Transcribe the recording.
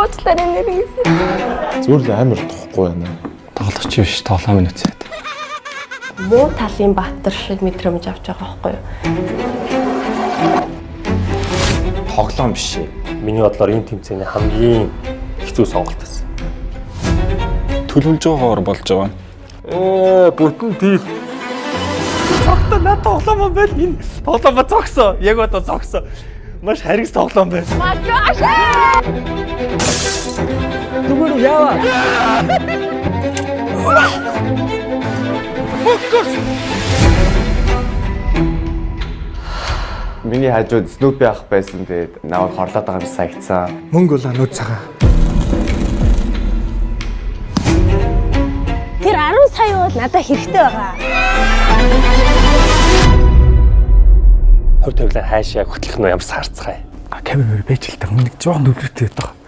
уучлаарай нэрээс. Зүгээр л амар тухгүй байна. Тоглогч биш, тоглоом минь үсээд. Муу талын баатар шиг мэдрэмж авч байгаа байхгүй юу? Тоглоом биш ээ. Миний бодлоор энэ тэмцээний хамгийн хэцүү сонголт байсан. Төлөвлөж байгаагаар болж байгаа. Бүтэн тийм. Цогтой над тоглоом байл энэ тоглоом зогсоо. Яг одоо зогсоо. Маш харгас тоглоом байна. Түгүр яава. Миний хажууд Снупи ах байсан. Тэгээд наваа хорлоод байгаа юм сагцсан. Мөнгө бол анууд цагаан. Тэр 10 сая бол надад хэрэгтэй байгаа. Хөв тавилаа хаашаа хөтлөх нь ямар сарцгаая. Камер байж л та нэг жоон нөлөөтэй байдаг.